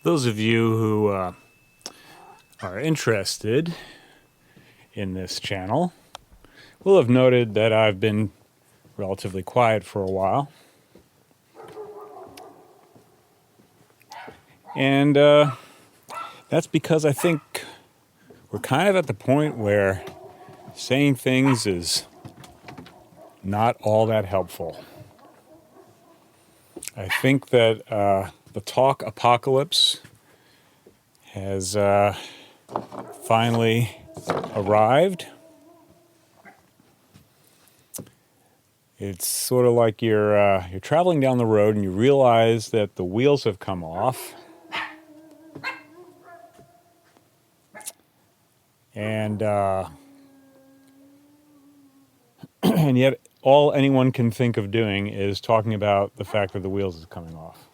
Those of you who are interested in this channel will have noted that I've been relatively quiet for a while. And that's because I think we're kind of at the point where saying things is not all that helpful. I think that the talk apocalypse has finally arrived. It's sort of like you're traveling down the road and you realize that the wheels have come off. And and yet all anyone can think of doing is talking about the fact that the wheels is coming off,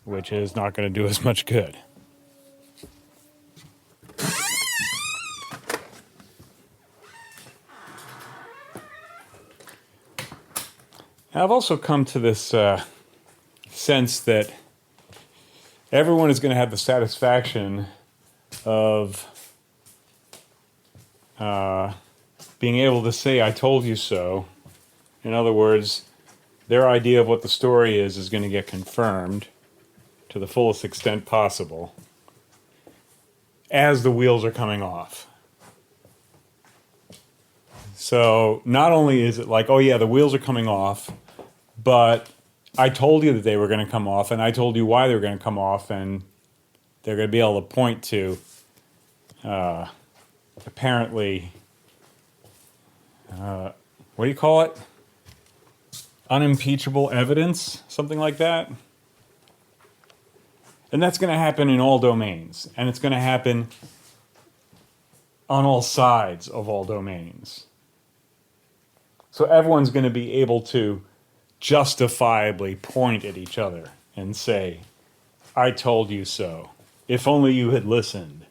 which is not going to do us much good. I've also come to this sense that everyone is going to have the satisfaction of being able to say, "I told you so." In other words, their idea of what the story is going to get confirmed to the fullest extent possible as the wheels are coming off. So not only is it like, oh yeah, the wheels are coming off, but I told you that they were going to come off, and I told you why they were going to come off, and they're going to be able to point to apparently, what do you call it? Unimpeachable evidence, something like that. And that's going to happen in all domains, and it's going to happen on all sides of all domains. So everyone's going to be able to justifiably point at each other and say, "I told you so. If only you had listened."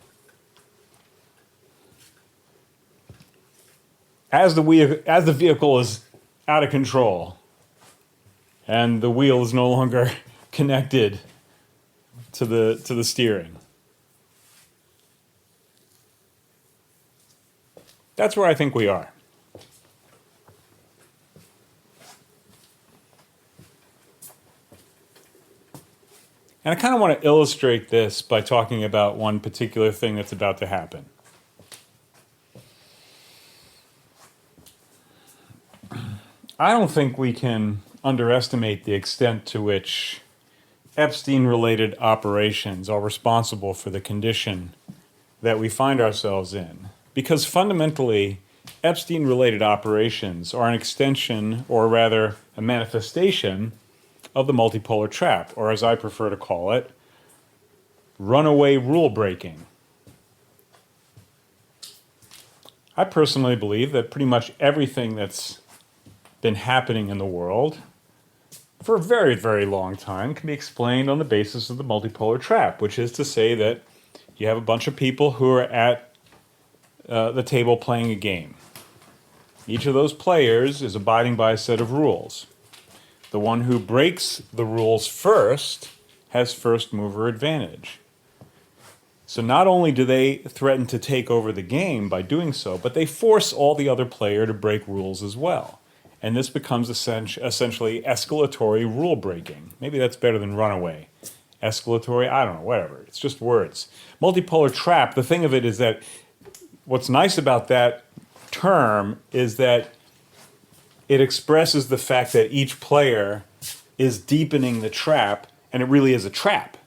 As the vehicle is out of control and the wheel is no longer connected to the steering, that's where I think we are. And I kind of want to illustrate this by talking about one particular thing that's about to happen. I don't think we can underestimate the extent to which Epstein-related operations are responsible for the condition that we find ourselves in. Because fundamentally, Epstein-related operations are an extension, or rather a manifestation, of the multipolar trap, or as I prefer to call it, runaway rule breaking. I personally believe that pretty much everything that's been happening in the world for a very, very long time can be explained on the basis of the multipolar trap, which is to say that you have a bunch of people who are at the table playing a game. Each of those players is abiding by a set of rules. The one who breaks the rules first has first mover advantage. So not only do they threaten to take over the game by doing so, but they force all the other player to break rules as well. And this becomes essentially escalatory rule breaking. Maybe that's better than runaway. Escalatory, I don't know, whatever. It's just words. Multipolar trap, the thing of it is that what's nice about that term is that it expresses the fact that each player is deepening the trap, and it really is a trap.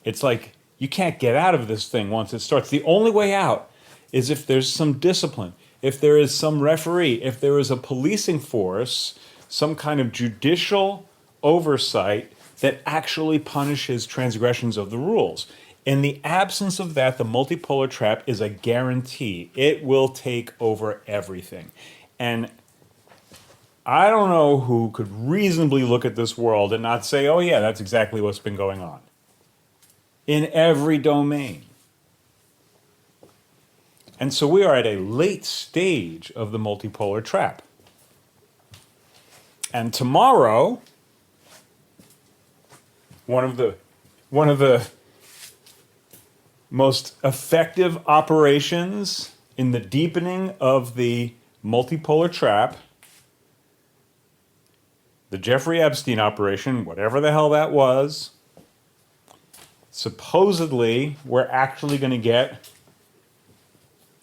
It's like you can't get out of this thing once it starts. The only way out is if there's some discipline, if there is some referee, if there is a policing force, some kind of judicial oversight that actually punishes transgressions of the rules. In the absence of that, the multipolar trap is a guarantee. It will take over everything. And I don't know who could reasonably look at this world and not say, oh yeah, that's exactly what's been going on. In every domain. And so we are at a late stage of the multipolar trap. And tomorrow, one of the one of the most effective operations in the deepening of the multipolar trap, the Jeffrey Epstein operation, whatever the hell that was. Supposedly, we're actually going to get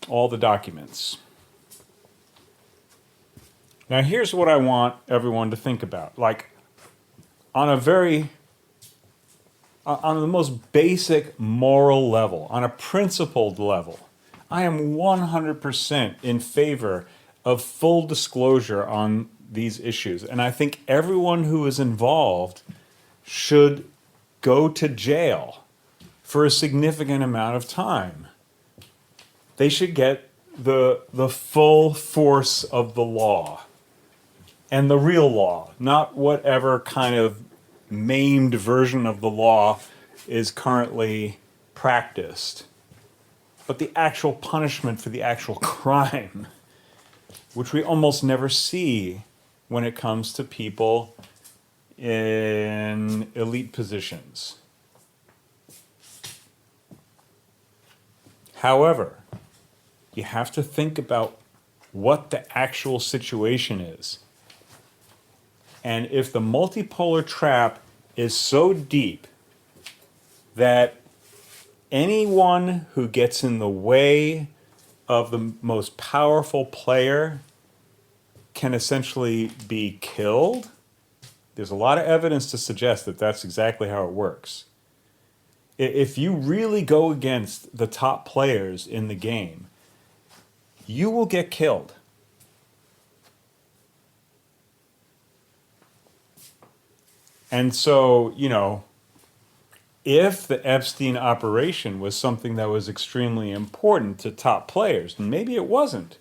all the documents. Now, here's what I want everyone to think about. Like, on the most basic moral level, on a principled level, I am 100% in favor of full disclosure on these issues. And I think everyone who is involved should go to jail for a significant amount of time. They should get the full force of the law and the real law, not whatever kind of maimed version of the law is currently practiced, but the actual punishment for the actual crime, which we almost never see when it comes to people in elite positions. However, you have to think about what the actual situation is. And if the multipolar trap is so deep that anyone who gets in the way of the most powerful player can essentially be killed, there's a lot of evidence to suggest that that's exactly how it works. If you really go against the top players in the game, you will get killed. And so, if the Epstein operation was something that was extremely important to top players, and maybe it wasn't,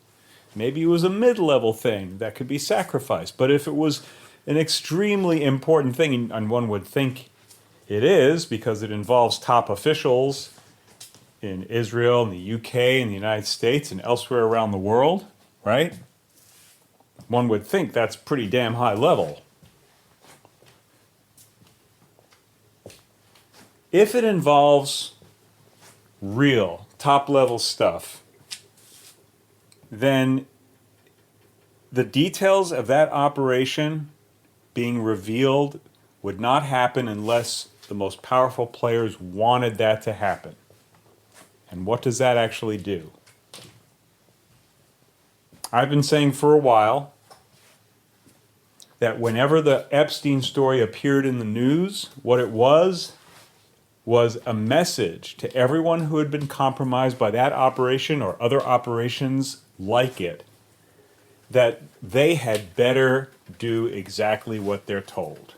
maybe it was a mid-level thing that could be sacrificed, but if it was an extremely important thing, and one would think it is because it involves top officials in Israel, in the UK, in the United States, and elsewhere around the world, right? One would think that's pretty damn high level. If it involves real, top-level stuff, then the details of that operation being revealed would not happen unless the most powerful players wanted that to happen. And what does that actually do? I've been saying for a while that whenever the Epstein story appeared in the news, what it was a message to everyone who had been compromised by that operation or other operations like it, that they had better do exactly what they're told.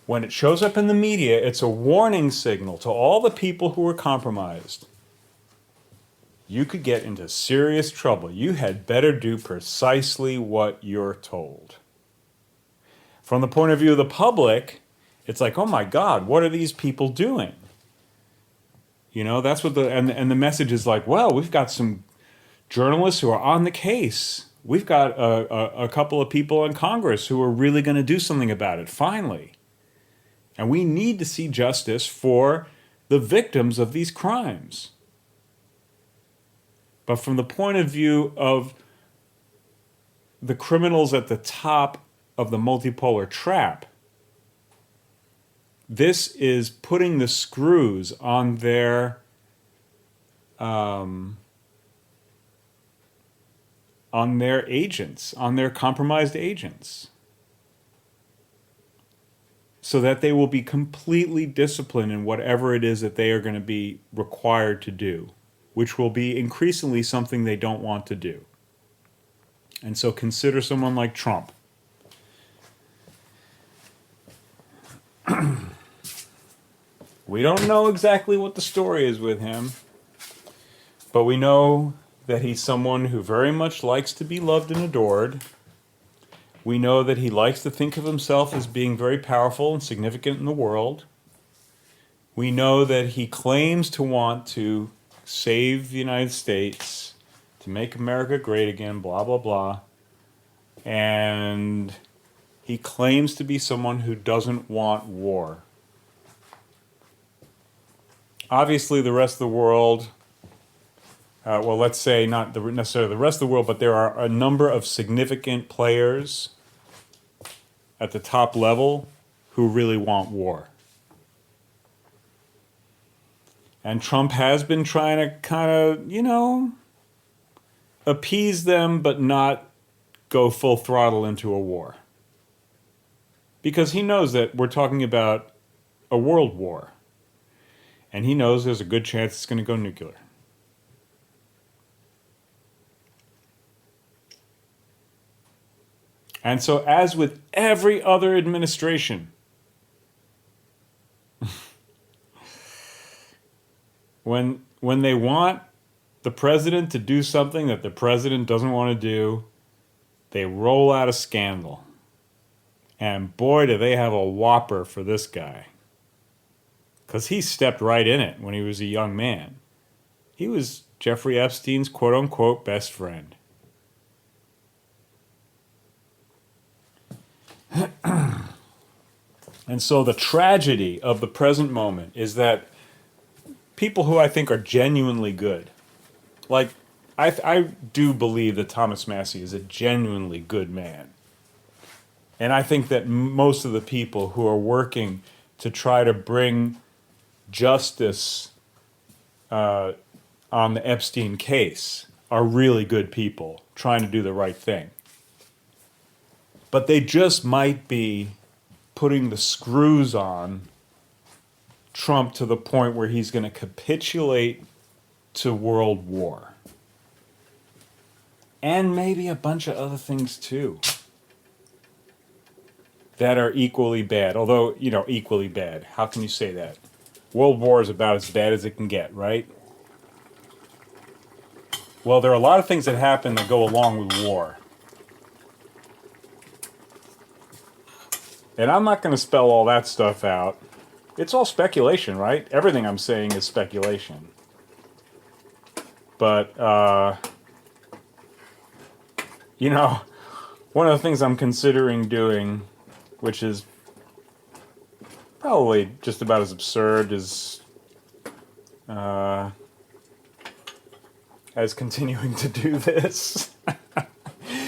When it shows up in the media, it's a warning signal to all the people who were compromised. You could get into serious trouble. You had better do precisely what you're told. From the point of view of the public, it's like, oh my God, what are these people doing? That's what and the message is like, well, we've got some journalists who are on the case. We've got a couple of people in Congress who are really going to do something about it, finally. And we need to see justice for the victims of these crimes. But from the point of view of the criminals at the top of the multipolar trap, this is putting the screws on their agents, on their compromised agents, so that they will be completely disciplined in whatever it is that they are going to be required to do, which will be increasingly something they don't want to do. And so consider someone like Trump. We don't know exactly what the story is with him, but we know that he's someone who very much likes to be loved and adored. We know that he likes to think of himself as being very powerful and significant in the world. We know that he claims to want to save the United States, to make America great again, blah, blah, blah. And he claims to be someone who doesn't want war. obviously the rest of the world, well, let's say not necessarily the rest of the world, but there are a number of significant players at the top level who really want war. And Trump has been trying to kind of, appease them, but not go full throttle into a war. Because he knows that we're talking about a world war. And he knows there's a good chance it's going to go nuclear. And so, as with every other administration, when they want the president to do something that the president doesn't want to do, they roll out a scandal. And boy, do they have a whopper for this guy. Because he stepped right in it when he was a young man. He was Jeffrey Epstein's quote-unquote best friend. And so the tragedy of the present moment is that people who I think are genuinely good, like I do believe that Thomas Massie is a genuinely good man. And I think that most of the people who are working to try to bring justice on the Epstein case are really good people trying to do the right thing. But they just might be putting the screws on Trump to the point where he's going to capitulate to world war. And maybe a bunch of other things too that are equally bad. Although, equally bad. How can you say that? World war is about as bad as it can get, right? Well, there are a lot of things that happen that go along with war. And I'm not going to spell all that stuff out. It's all speculation, right? Everything I'm saying is speculation. But, one of the things I'm considering doing, which is probably just about as absurd as continuing to do this,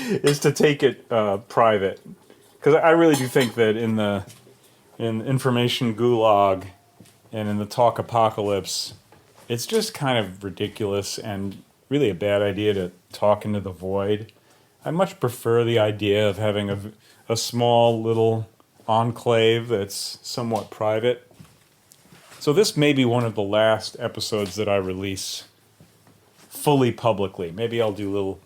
is to take it private. Because I really do think that in information gulag and in the talk apocalypse, it's just kind of ridiculous and really a bad idea to talk into the void. I much prefer the idea of having a small little enclave that's somewhat private. So this may be one of the last episodes that I release fully publicly. Maybe I'll do little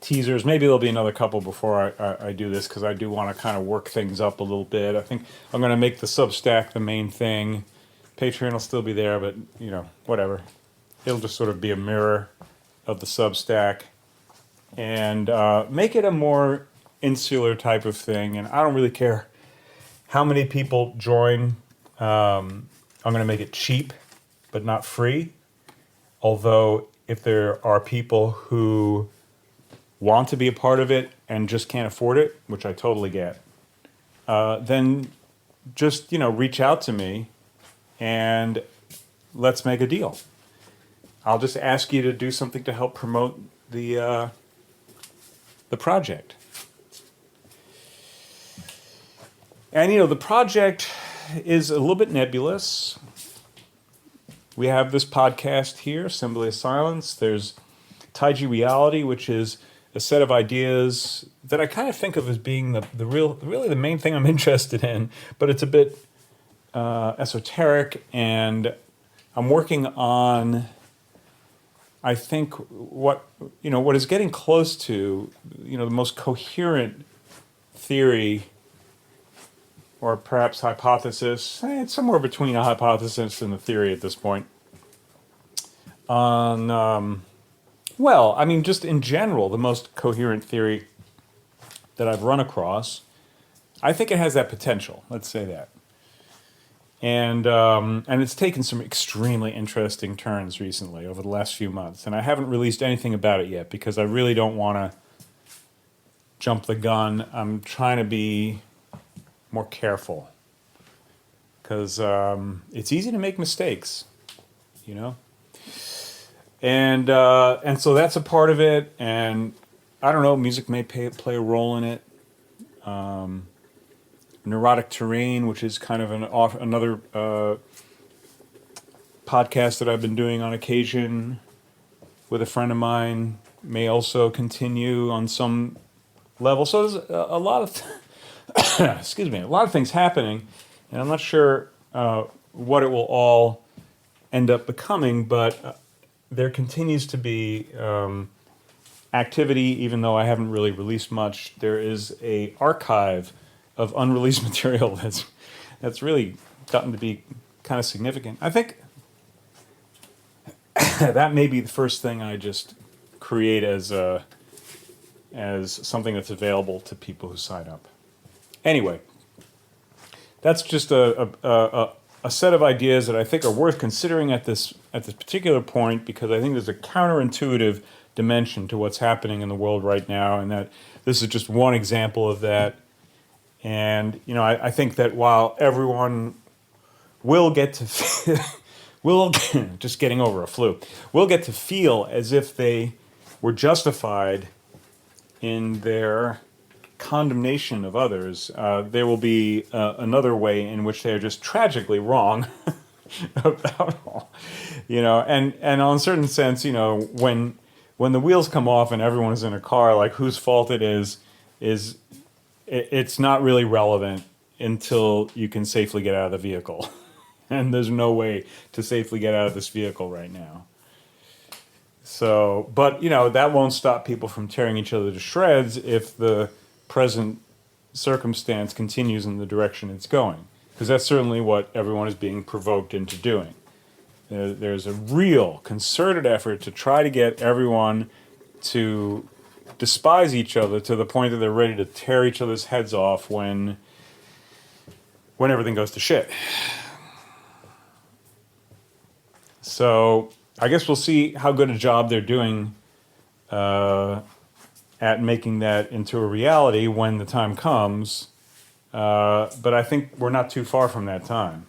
teasers. Maybe there'll be another couple before I do this, because I do want to kind of work things up a little bit. I think I'm going to make the Substack the main thing. Patreon will still be there, but, whatever. It'll just sort of be a mirror of the Substack. And make it a more insular type of thing. And I don't really care how many people join. I'm going to make it cheap, but not free. Although, if there are people who want to be a part of it and just can't afford it, which I totally get, then just, reach out to me and let's make a deal. I'll just ask you to do something to help promote the project. And, the project is a little bit nebulous. We have this podcast here, Assembly of Silence. There's Taiji Reality, which is a set of ideas that I kind of think of as being really the main thing I'm interested in, but it's a bit esoteric, and I'm working on, I think, what is getting close to, the most coherent theory, or perhaps hypothesis. It's somewhere between a hypothesis and a theory at this point. On just in general, the most coherent theory that I've run across. I think it has that potential. Let's say that. And it's taken some extremely interesting turns recently over the last few months. And I haven't released anything about it yet because I really don't want to jump the gun. I'm trying to be more careful. because it's easy to make mistakes, you know. And so that's a part of it, and I don't know, music may play a role in it. Neurotic Terrain, which is kind of another podcast that I've been doing on occasion with a friend of mine, may also continue on some level. So there's a lot of excuse me, a lot of things happening, and I'm not sure what it will all end up becoming, but there continues to be activity, even though I haven't really released much. There is a archive of unreleased material that's really gotten to be kind of significant. I think that may be the first thing I just create as something that's available to people who sign up. Anyway, that's just a set of ideas that I think are worth considering at this particular point, because I think there's a counterintuitive dimension to what's happening in the world right now, and that this is just one example of that. And I think that while everyone will get to will just getting over a flu, will get to feel as if they were justified in their condemnation of others, there will be another way in which they are just tragically wrong about all. And in a certain sense, when the wheels come off and everyone is in a car, like, whose fault it is it's not really relevant until you can safely get out of the vehicle. And there's no way to safely get out of this vehicle right now. So, but that won't stop people from tearing each other to shreds if the present circumstance continues in the direction it's going, because that's certainly what everyone is being provoked into doing. There's a real concerted effort to try to get everyone to despise each other to the point that they're ready to tear each other's heads off when everything goes to shit. So I guess we'll see how good a job they're doing at making that into a reality when the time comes. But I think we're not too far from that time.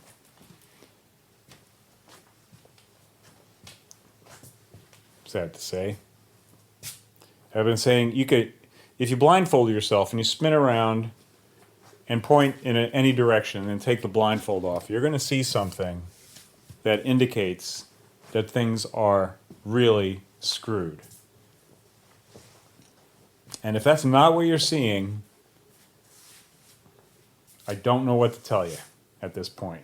Sad to say. I've been saying if you blindfold yourself and you spin around and point in any direction and take the blindfold off, you're going to see something that indicates that things are really screwed. And if that's not what you're seeing, I don't know what to tell you at this point.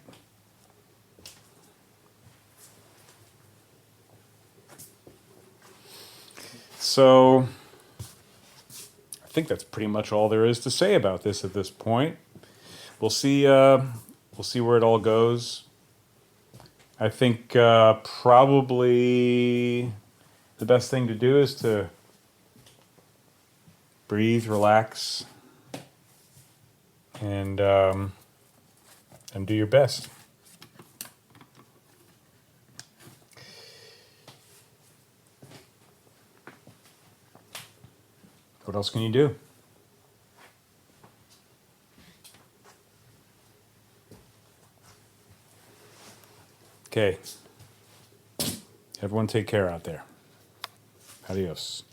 So I think that's pretty much all there is to say about this at this point. We'll see where it all goes. I think probably the best thing to do is to breathe, relax, and do your best. What else can you do? Okay. Everyone take care out there. Adios.